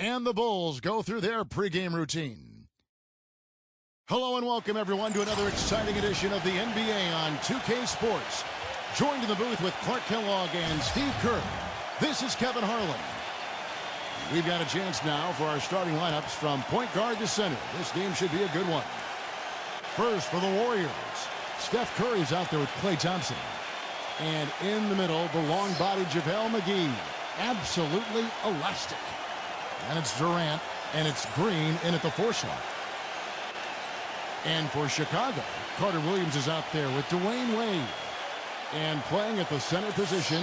And the Bulls go through their pregame routine. Hello and welcome everyone to another exciting edition of the NBA on 2K Sports. Joined in the booth with Clark Kellogg and Steve Kerr. This is Kevin Harlan. We've got a chance now for our starting lineups from point guard to center. This game should be a good one. First for the Warriors, Steph Curry's out there with Klay Thompson. And in the middle, the long-bodied JaVale McGee. Absolutely elastic. And it's Durant, and it's Green in at the 4 slot. And for Chicago, Carter Williams is out there with Dwayne Wade. And playing at the center position,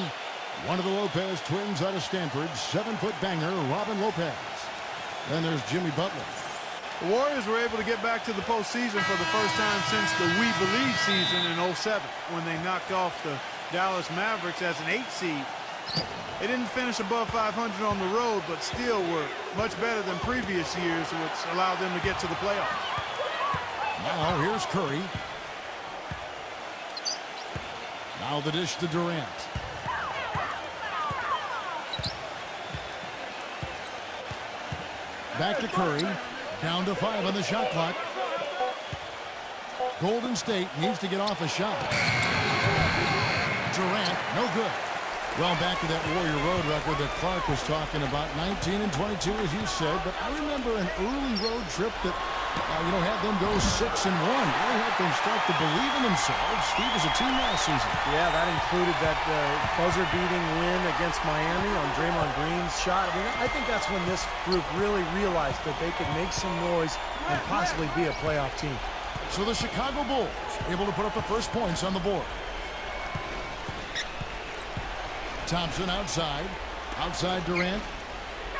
one of the Lopez twins out of Stanford, 7-foot banger, Robin Lopez. Then there's Jimmy Butler. The Warriors were able to get back to the postseason for the first time since the We Believe season in 07, when they knocked off the Dallas Mavericks as an 8 seed. They didn't finish above 500 on the road, but still were much better than previous years, which allowed them to get to the playoffs. Now here's Curry. Now the dish to Durant. Back to Curry. Down to 5 on the shot clock. Golden State needs to get off a shot. Durant, no good. Well, back to that Warrior road record that Clark was talking about, 19 and 22, as you said. But I remember an early road trip that, had them go 6 and 1. Really helped them start to believe in themselves. Steve was a team last season. Yeah, that included that buzzer-beating win against Miami on Draymond Green's shot. I mean, I think that's when this group really realized that they could make some noise and possibly be a playoff team. So the Chicago Bulls able to put up the first points on the board. Thompson outside. Outside Durant.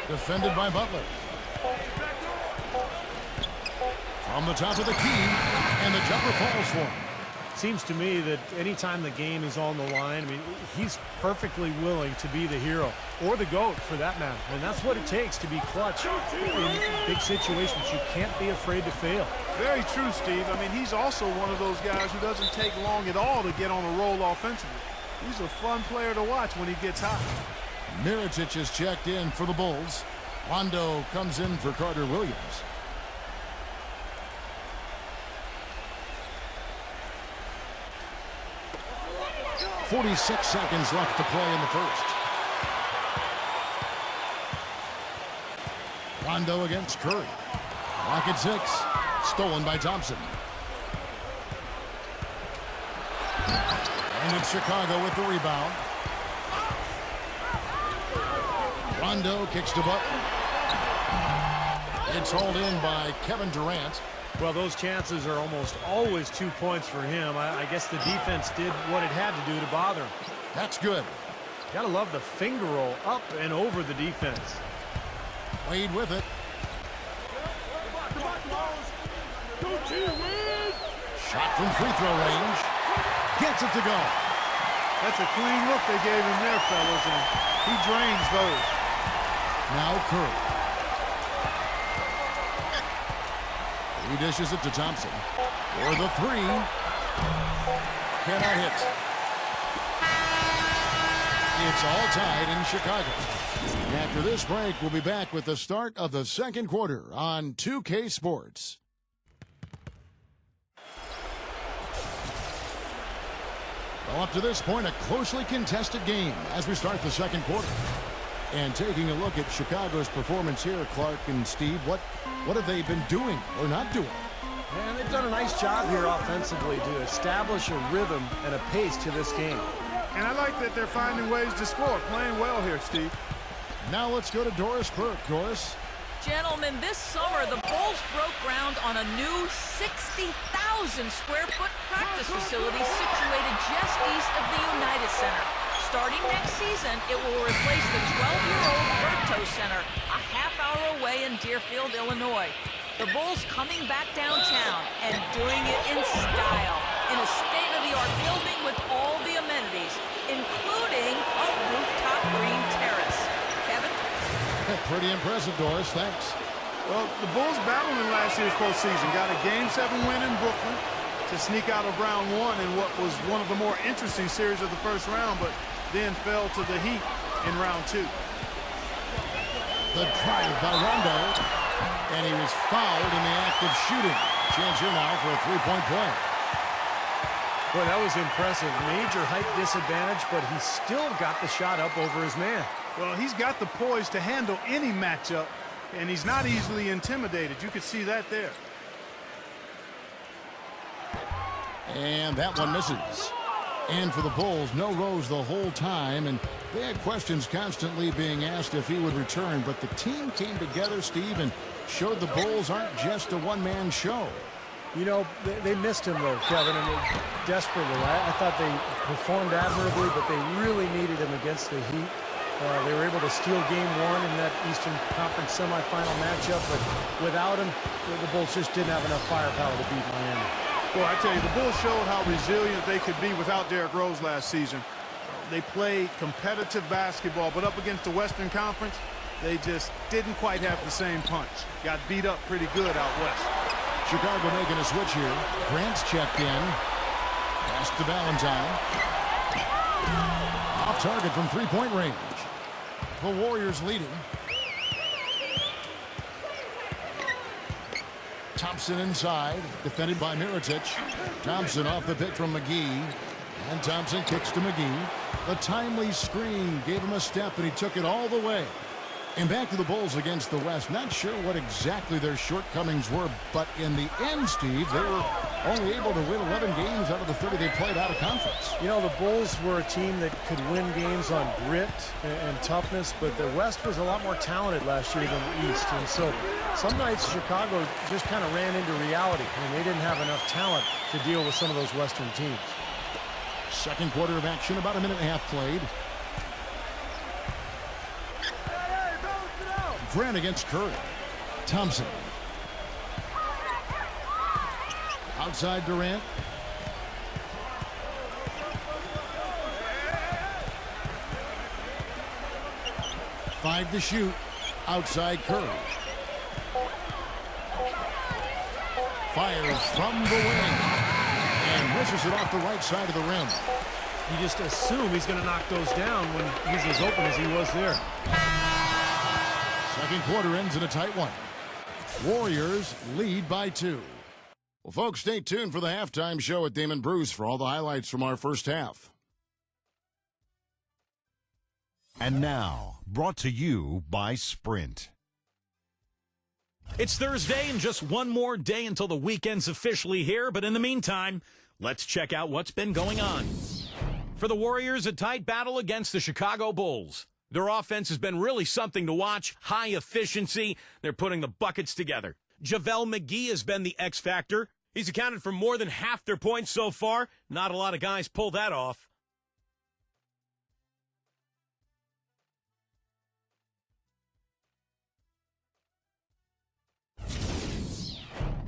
Defended by Butler. From the top of the key. And the jumper falls for him. Seems to me that anytime the game is on the line, I mean, he's perfectly willing to be the hero. Or the GOAT, for that matter. And that's what it takes to be clutch in big situations. You can't be afraid to fail. Very true, Steve. I mean, he's also one of those guys who doesn't take long at all to get on a roll offensively. He's a fun player to watch when he gets hot. Mirotic is checked in for the Bulls. Rondo comes in for Carter Williams. .46 seconds left to play in the first. Rondo against Curry. Clock at 6. Stolen by Thompson. And it's Chicago with the rebound. Rondo kicks to Butler. It's hauled in by Kevin Durant. Well, those chances are almost always 2 points for him. I guess the defense did what it had to do to bother him. That's good. Gotta love the finger roll up and over the defense. Wade with it. Shot from free throw range. Gets it to go. That's a clean look they gave him there, fellas, and he drains those. Now Curry. He dishes it to Thompson. For the 3. Cannot hit. It's all tied in Chicago. After this break, we'll be back with the start of the second quarter on 2K Sports. Well, up to this point, a closely contested game as we start the second quarter. And taking a look at Chicago's performance here, Clark and Steve, what have they been doing or not doing? And they've done a nice job here offensively to establish a rhythm and a pace to this game. And I like that they're finding ways to score, playing well here, Steve. Now let's go to Doris Burke. Doris? Gentlemen, this summer the Bulls broke ground on a new 60,000 square foot practice facility situated just east of the United Center. Starting next season, it will replace the 12-year-old Berto Center, a half-hour away in Deerfield, Illinois. The Bulls coming back downtown and doing it in style, in a state-of-the-art building with all the amenities, including a rooftop green terrace. Kevin? Pretty impressive, Doris. Thanks. Well, the Bulls battled in last year's postseason. Got a Game 7 win in Brooklyn to sneak out of round 1 in what was one of the more interesting series of the first round, but then fell to the Heat in round 2. The drive by Rondo. And he was fouled in the act of shooting. Chance here now for a three-point play. Boy, that was impressive. Major height disadvantage, but he still got the shot up over his man. Well, he's got the poise to handle any matchup, and he's not easily intimidated. You could see that there. And that one misses. And for the Bulls, no Rose the whole time, and they had questions constantly being asked if he would return, but the team came together, Steve, and showed the Bulls aren't just a one-man show. You know, they missed him, though, Kevin, and desperately. I thought they performed admirably, but they really needed him against the Heat. They were able to steal Game 1 in that Eastern Conference semifinal matchup, but without him, the Bulls just didn't have enough firepower to beat Miami. Well, I tell you, the Bulls showed how resilient they could be without Derrick Rose last season. They played competitive basketball, but up against the Western Conference, they just didn't quite have the same punch. Got beat up pretty good out west. Chicago making a switch here. Grant's checked in. Pass to Valentine. Off target from three-point range. The Warriors leading. Thompson inside, defended by Mirotic. Thompson off the pick from McGee. And Thompson kicks to McGee. The timely screen gave him a step, and he took it all the way. And back to the Bulls against the West. Not sure what exactly their shortcomings were, but in the end, Steve, they were only able to win 11 games out of the 30 they played out of conference. You know, the Bulls were a team that could win games on grit and toughness, but the West was a lot more talented last year than the East. And so some nights Chicago just kind of ran into reality, and they didn't have enough talent to deal with some of those Western teams. Second quarter of action, about a minute and a half played. Grant against Curry. Thompson. Outside Durant. Five to shoot. Outside Curry. Fires from the wing. And misses it off the right side of the rim. You just assume he's going to knock those down when he's as open as he was there. Second quarter ends in a tight one. Warriors lead by 2. Well, folks, stay tuned for the halftime show with Damon Bruce for all the highlights from our first half. And now, brought to you by Sprint. It's Thursday and just one more day until the weekend's officially here, but in the meantime, let's check out what's been going on. For the Warriors, a tight battle against the Chicago Bulls. Their offense has been really something to watch. High efficiency. They're putting the buckets together. JaVale McGee has been the X factor. He's accounted for more than half their points so far. Not a lot of guys pull that off.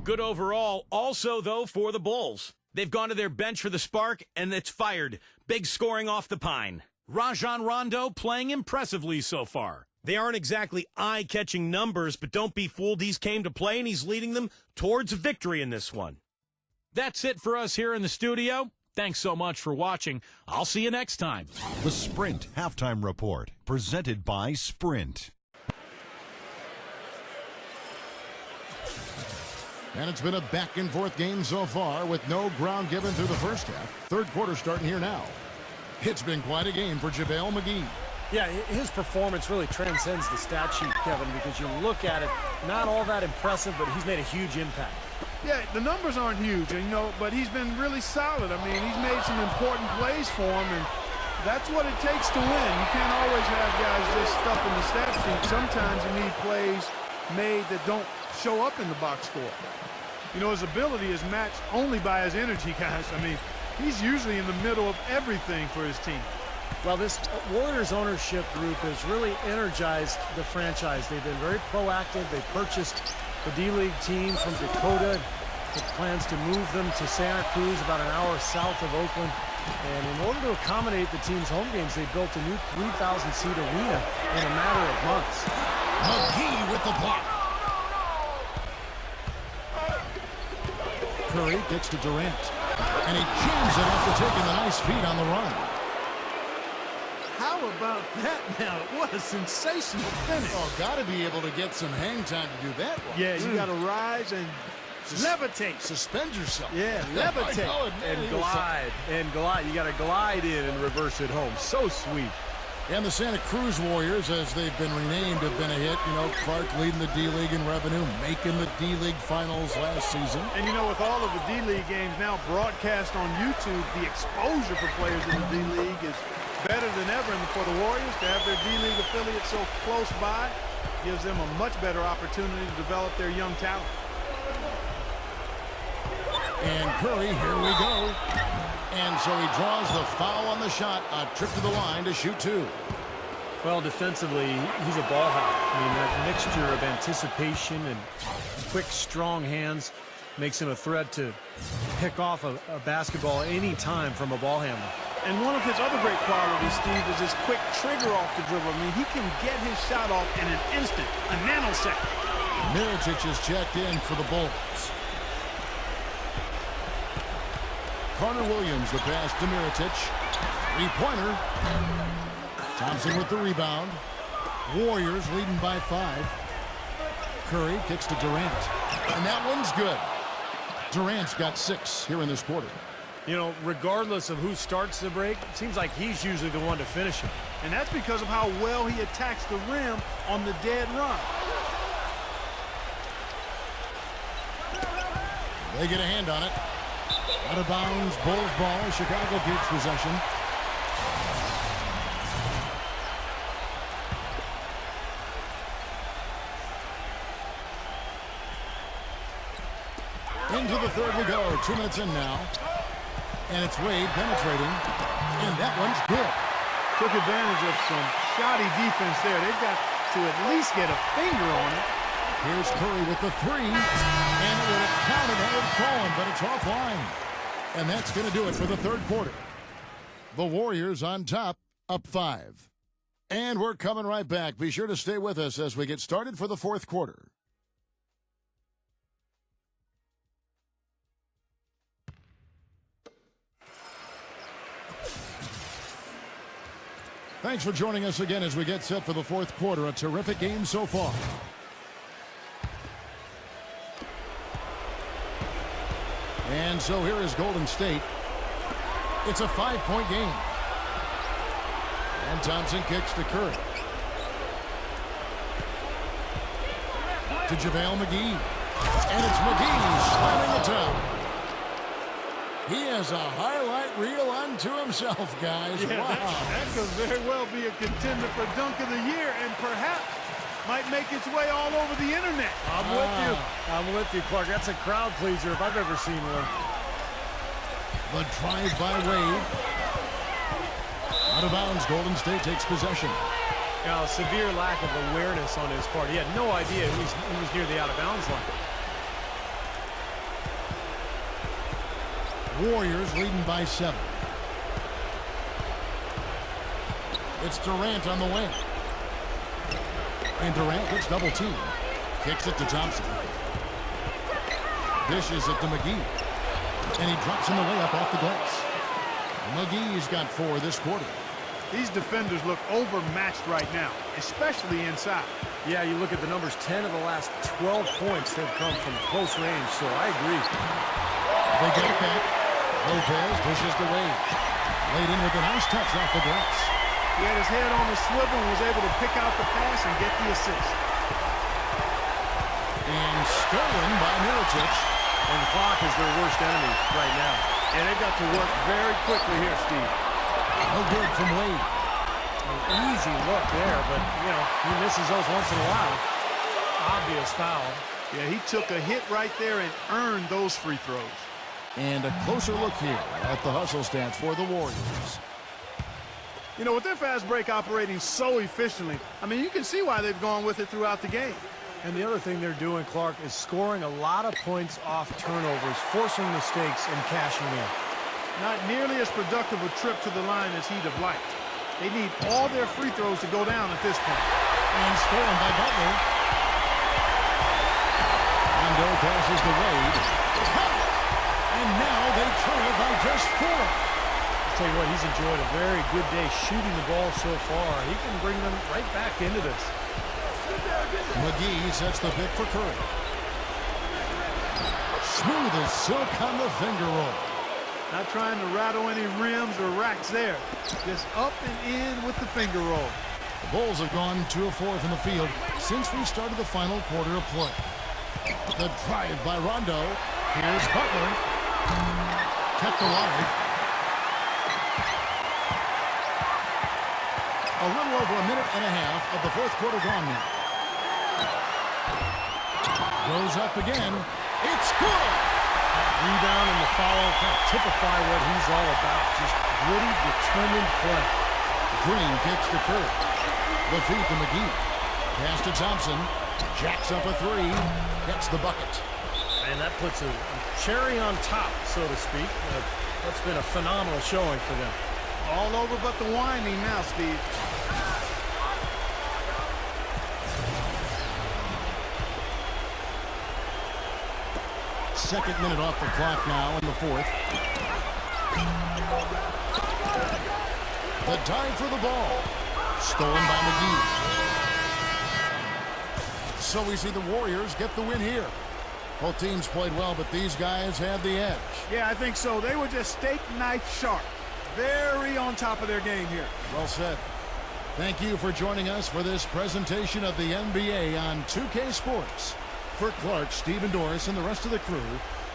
Good overall. Also, though, for the Bulls. They've gone to their bench for the spark, and it's fired. Big scoring off the pine. Rajon Rondo playing impressively so far. They aren't exactly eye-catching numbers, but don't be fooled. He's came to play, and he's leading them towards a victory in this one. That's it for us here in the studio. Thanks so much for watching. I'll see you next time. The Sprint Halftime Report, presented by Sprint. And it's been a back-and-forth game so far with no ground given through the first half. Third quarter starting here now. It's been quite a game for JaVale McGee. Yeah, his performance really transcends the stat sheet, Kevin, because you look at it, not all that impressive, but he's made a huge impact. Yeah, the numbers aren't huge, but he's been really solid. I mean, he's made some important plays for him, and that's what it takes to win. You can't always have guys just stuffing the stat sheet. Sometimes you need plays made that don't show up in the box score. His ability is matched only by his energy, guys. I mean, he's usually in the middle of everything for his team. Well, this Warriors ownership group has really energized the franchise. They've been very proactive. They purchased the D-League team from Dakota with plans to move them to Santa Cruz, about an hour south of Oakland. And in order to accommodate the team's home games, they built a new 3,000-seat arena in a matter of months. McGee with the block. Curry gets to Durant. And he jams it after taking the nice feed on the run. How about that now? What a sensational finish. Oh, got to be able to get some hang time to do that one. Yeah, you got to rise and levitate. Suspend yourself. Yeah, levitate. And glide. And glide. You got to glide in and reverse it home. So sweet. And the Santa Cruz Warriors, as they've been renamed, have been a hit. You know, Clark leading the D-League in revenue, making the D-League finals last season. And, you know, with all of the D-League games now broadcast on YouTube, the exposure for players in the D-League is better than ever. And for the Warriors to have their D-League affiliate so close by gives them a much better opportunity to develop their young talent. And Curry, here we go. And so he draws the foul on the shot, a trip to the line to shoot two. Well, defensively, he's a ball hawk. I mean, that mixture of anticipation and quick, strong hands makes him a threat to pick off a basketball any time from a ball handler. And one of his other great qualities, Steve, is his quick trigger off the dribble. I mean, he can get his shot off in an instant, a nanosecond. Mirotic is checked in for the Bulls. Carter Williams, the pass to Mirotic. Three-pointer. Thompson with the rebound. Warriors leading by 5. Curry kicks to Durant. And that one's good. Durant's got 6 here in this quarter. You know, regardless of who starts the break, it seems like he's usually the one to finish it. And that's because of how well he attacks the rim on the dead run. They get a hand on it. Out of bounds, Bulls ball. Chicago keeps possession. Into the third we go. 2 minutes in now. And it's Wade penetrating. And that one's good. Took advantage of some shoddy defense there. They've got to at least get a finger on it. Here's Curry with the 3. And it would have counted had it fallen, but it's offline. And that's going to do it for the third quarter. The Warriors on top, up 5. And we're coming right back. Be sure to stay with us as we get started for the fourth quarter. Thanks for joining us again as we get set for the fourth quarter. A terrific game so far. And so here is Golden State. It's a 5-point game. And Thompson kicks to Curry. To JaVale McGee. And it's McGee slamming the towel. He has a highlight reel unto himself, guys. Yeah, wow. that could very well be a contender for Dunk of the Year and perhaps might make its way all over the internet. I'm with you. I'm with you, Clark. That's a crowd pleaser if I've ever seen one. The drive by Wade. Out of bounds, Golden State takes possession. Now, a severe lack of awareness on his part. He had no idea he was near the out-of-bounds line. Warriors leading by 7. It's Durant on the wing. And Durant gets double teamed. Kicks it to Thompson. Dishes it to McGee. And he drops in the layup off the glass. McGee's got 4 this quarter. These defenders look overmatched right now, especially inside. Yeah, you look at the numbers, 10 of the last 12 points have come from close range, so I agree. They get it back. Lopez pushes to Wade. Laid in with a nice touch off the glass. He had his head on the swivel and was able to pick out the pass and get the assist. And stolen by Mirotic. And the clock is their worst enemy right now. And they've got to work very quickly here, Steve. No good from Wade. An easy look there, but, you know, he misses those once in a while. Obvious foul. Yeah, he took a hit right there and earned those free throws. And a closer look here at the hustle stats for the Warriors. You know, with their fast break operating so efficiently, I mean, you can see why they've gone with it throughout the game. And the other thing they're doing, Clark, is scoring a lot of points off turnovers, forcing mistakes and cashing in. Not nearly as productive a trip to the line as he'd have liked. They need all their free throws to go down at this point. And stolen by Butler. Rondo passes to Wade. And now they trail by just 4. tell you what, he's enjoyed a very good day shooting the ball so far. He can bring them right back into this. McGee sets the pick for Curry. Smooth as silk on the finger roll. Not trying to rattle any rims or racks there. Just up and in with the finger roll. The Bulls have gone 2 of 4 from the field since we started the final quarter of play. The drive by Rondo. Here's Butler. Kept alive. A little over a minute and a half of the fourth quarter gone now. Goes up again. It's good. That rebound and the foul kind of typify what he's all about. Just gritty, determined play. Green kicks to Curry. The feed to McGee. Pass to Thompson. Jacks up a three. Gets the bucket. And that puts a cherry on top, so to speak. That's been a phenomenal showing for them. All over but the winding now, Steve. Second minute off the clock now in the fourth. The dive for the ball. Stolen by McGee. So we see the Warriors get the win here. Both teams played well, but these guys had the edge. Yeah, I think so. They were just steak knife sharp. Very on top of their game here. Well said. Thank you for joining us for this presentation of the NBA on 2K Sports. For Clark, Stephen Doris, and the rest of the crew,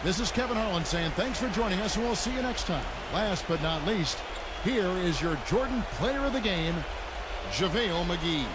this is Kevin Harlan saying thanks for joining us, and we'll see you next time. Last but not least, here is your Jordan Player of the Game, JaVale McGee.